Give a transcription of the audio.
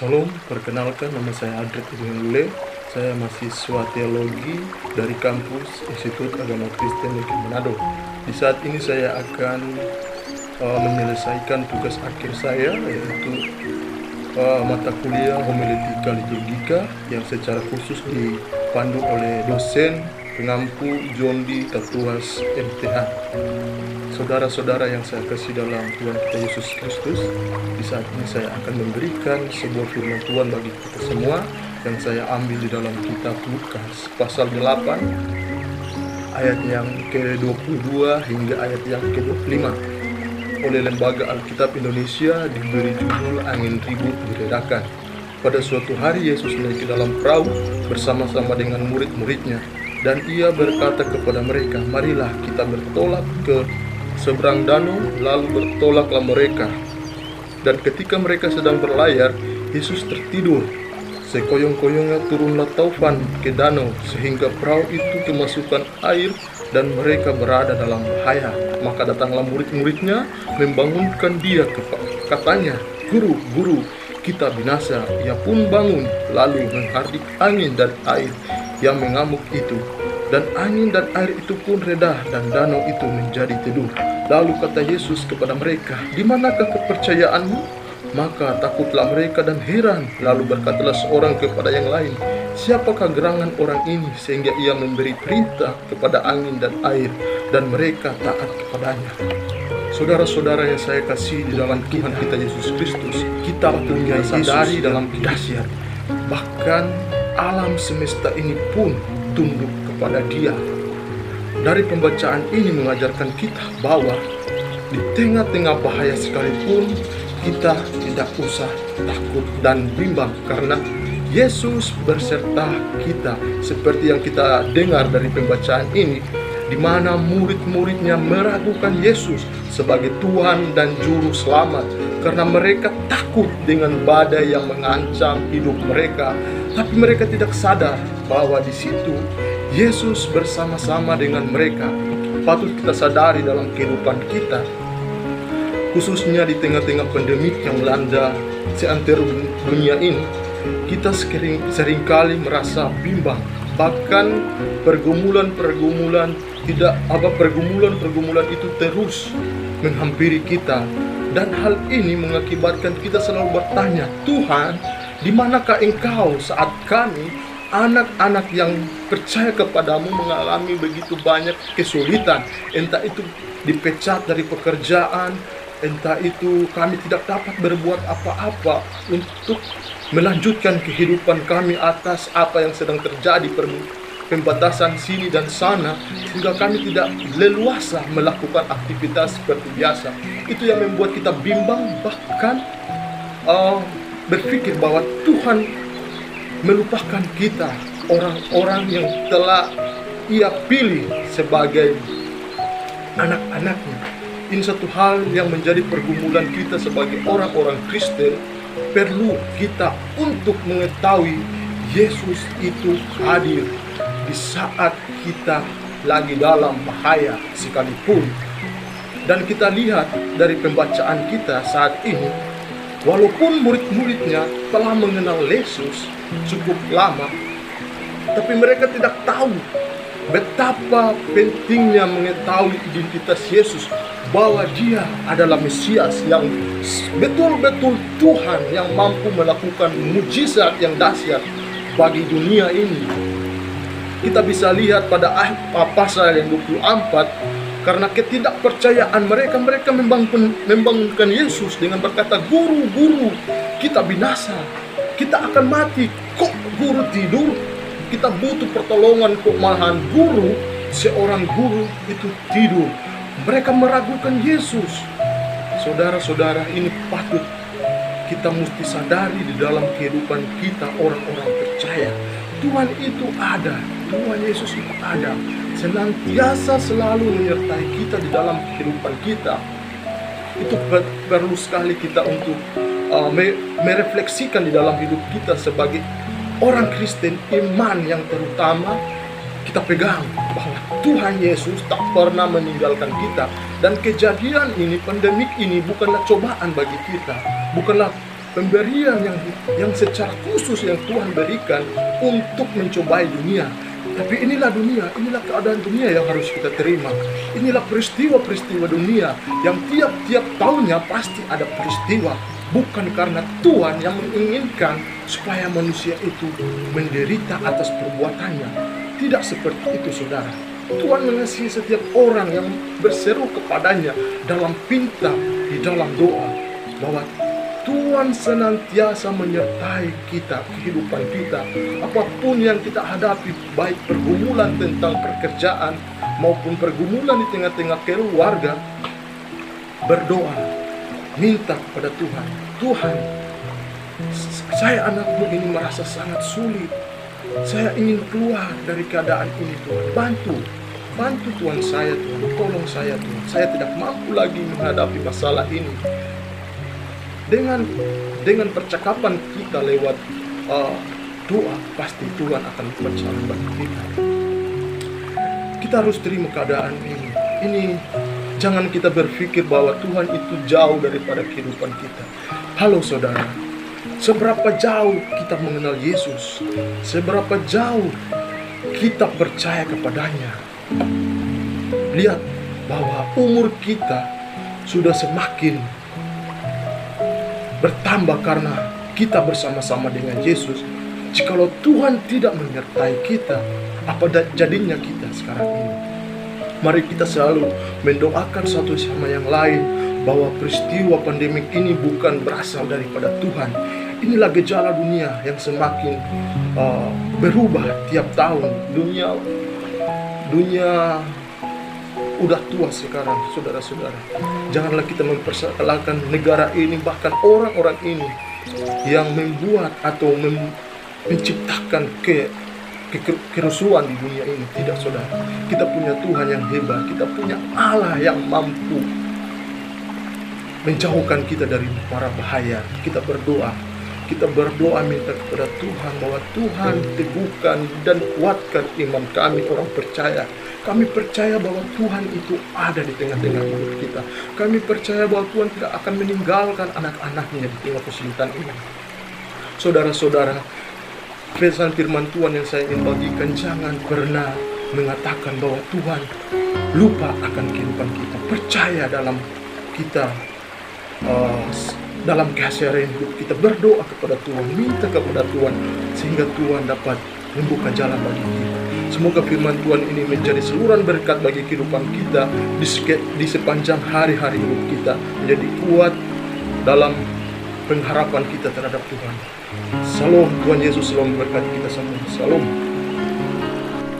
Salam, perkenalkan nama saya Adrik Lule. Saya mahasiswa teologi dari kampus Institut Agama Kristen Negeri Manado. Di saat ini saya akan menyelesaikan tugas akhir saya, yaitu mata kuliah homiletika liturgika yang secara khusus dipandu oleh dosen pengampu Jondi Tatuas MTH. Saudara-saudara yang saya kasih dalam Tuhan kita Yesus Kristus, di saat ini saya akan memberikan sebuah firman Tuhan bagi kita semua yang saya ambil di dalam kitab Lukas pasal 8 ayat yang ke-22 hingga ayat yang ke-25. Oleh Lembaga Alkitab Indonesia diberi judul Angin Ribut Diredakan. Pada suatu hari Yesus naik ke dalam perahu bersama-sama dengan murid-muridnya, dan ia berkata kepada mereka, "Marilah kita bertolak ke seberang danau." Lalu bertolaklah mereka. Dan ketika mereka sedang berlayar, Yesus tertidur. Sekoyong-koyongnya turunlah taufan ke danau, sehingga perahu itu kemasukan air dan mereka berada dalam bahaya. Maka datanglah murid-muridnya membangunkan dia, katanya, "Guru, guru, kita binasa." Ia pun bangun, lalu menghardik angin dan air yang mengamuk itu. Dan angin dan air itu pun reda, dan danau itu menjadi teduh. Lalu kata Yesus kepada mereka, "Di manakah kepercayaanmu?" Maka takutlah mereka dan heran. Lalu berkatalah seorang kepada yang lain, "Siapakah gerangan orang ini sehingga ia memberi perintah kepada angin dan air, dan mereka taat kepadanya?" Saudara-saudara yang saya kasih di dalam Tuhan kita Yesus Kristus, kita punya sadari dalam dahsyat. Bahkan alam semesta ini pun tunduk kepada Dia. Dari pembacaan ini mengajarkan kita bahwa di tengah-tengah bahaya sekalipun kita tidak usah takut dan bimbang, karena Yesus berserta kita. Seperti yang kita dengar dari pembacaan ini, di mana murid-muridnya meragukan Yesus sebagai Tuhan dan Juru Selamat karena mereka takut dengan badai yang mengancam hidup mereka. Tapi mereka tidak sadar bahwa di situ Yesus bersama-sama dengan mereka. Patut kita sadari dalam kehidupan kita, khususnya di tengah-tengah pandemi yang melanda seantero dunia ini, kita seringkali merasa bimbang. Bahkan pergumulan itu terus menghampiri kita, dan hal ini mengakibatkan kita selalu bertanya, "Tuhan, di manakah Engkau saat kami, anak-anak yang percaya kepadamu, mengalami begitu banyak kesulitan, entah itu dipecat dari pekerjaan, entah itu kami tidak dapat berbuat apa-apa untuk melanjutkan kehidupan kami atas apa yang sedang terjadi, pembatasan sini dan sana, sehingga kami tidak leluasa melakukan aktivitas seperti biasa." Itu yang membuat kita bimbang, bahkan berpikir bahwa Tuhan melupakan kita, orang-orang yang telah Ia pilih sebagai anak-anaknya. Ini satu hal yang menjadi pergumulan kita sebagai orang-orang Kristen. Perlu kita untuk mengetahui Yesus itu hadir di saat kita lagi dalam bahaya sekalipun. Dan kita lihat dari pembacaan kita saat ini, walaupun murid-muridnya telah mengenal Yesus cukup lama, tapi mereka tidak tahu betapa pentingnya mengetahui identitas Yesus, bahwa Dia adalah Mesias yang betul-betul Tuhan yang mampu melakukan mujizat yang dahsyat bagi dunia ini. Kita bisa lihat pada pasal yang 24, karena ketidakpercayaan mereka membangunkan Yesus dengan berkata, "Guru, guru, kita binasa, kita akan mati. Kok guru tidur? Kita butuh pertolongan, kok malahan seorang guru itu tidur." Mereka meragukan Yesus. Saudara-saudara, ini patut kita mesti sadari di dalam kehidupan kita, orang-orang percaya. Tuhan itu ada, Tuhan Yesus itu ada, senantiasa selalu menyertai kita di dalam kehidupan kita. Itu perlu sekali kita untuk merefleksikan di dalam hidup kita sebagai orang Kristen. Iman yang terutama kita pegang bahwa Tuhan Yesus tak pernah meninggalkan kita. Dan kejadian ini, pandemik ini bukanlah cobaan bagi kita, bukanlah pemberian yang secara khusus yang Tuhan berikan untuk mencobai dunia. Tapi inilah dunia, inilah keadaan dunia yang harus kita terima. Inilah peristiwa-peristiwa dunia yang tiap-tiap tahunnya pasti ada peristiwa. Bukan karena Tuhan yang menginginkan supaya manusia itu menderita atas perbuatannya. Tidak seperti itu, saudara. Tuhan mengasihi setiap orang yang berseru kepadanya dalam pinta, di dalam doa, bahwa Tuhan senantiasa menyertai kita, kehidupan kita. Apapun yang kita hadapi, baik pergumulan tentang pekerjaan maupun pergumulan di tengah-tengah keluarga, berdoa, minta kepada Tuhan. Tuhan, saya anakmu ini merasa sangat sulit. Saya ingin keluar dari keadaan ini, Tuhan. Bantu Tuhan saya, Tuhan. Tolong saya, Tuhan. Saya tidak mampu lagi menghadapi masalah ini. Dengan percakapan kita lewat doa, pasti Tuhan akan berjalan bagi kita. Kita harus terima keadaan ini. Jangan kita berpikir bahwa Tuhan itu jauh daripada kehidupan kita. Halo saudara, seberapa jauh kita mengenal Yesus, seberapa jauh kita percaya kepadanya. Lihat bahwa umur kita sudah semakin bertambah karena kita bersama-sama dengan Yesus. Jikalau Tuhan tidak menyertai kita, apa jadinya kita sekarang ini? Mari kita selalu mendoakan satu sama yang lain bahwa peristiwa pandemik ini bukan berasal daripada Tuhan. Inilah gejala dunia yang semakin berubah tiap tahun. Dunia udah tua sekarang, saudara-saudara. Janganlah kita mempersalahkan negara ini, bahkan orang-orang ini yang membuat atau menciptakan kerusuhan di dunia ini. Tidak, saudara. Kita punya Tuhan yang hebat. Kita punya Allah yang mampu menjauhkan kita dari para bahaya. Kita berdoa minta kepada Tuhan bahwa Tuhan teguhkan dan kuatkan iman kami orang percaya. Kami percaya bahwa Tuhan itu ada di tengah-tengah hidup kita. Kami percaya bahwa Tuhan tidak akan meninggalkan anak-anaknya di tengah kesulitan ini. Saudara-saudara, pesan firman Tuhan yang saya ingin bagikan, jangan pernah mengatakan bahwa Tuhan lupa akan kehidupan kita. Percaya dalam kita, dalam keseharian hidup kita, berdoa kepada Tuhan, minta kepada Tuhan, sehingga Tuhan dapat membuka jalan bagi kita. Semoga firman Tuhan ini menjadi saluran berkat bagi kehidupan kita di sepanjang hari-hari hidup kita, menjadi kuat dalam pengharapan kita terhadap Tuhan. Salam, Tuhan Yesus selalu memberkati kita semua. Salam.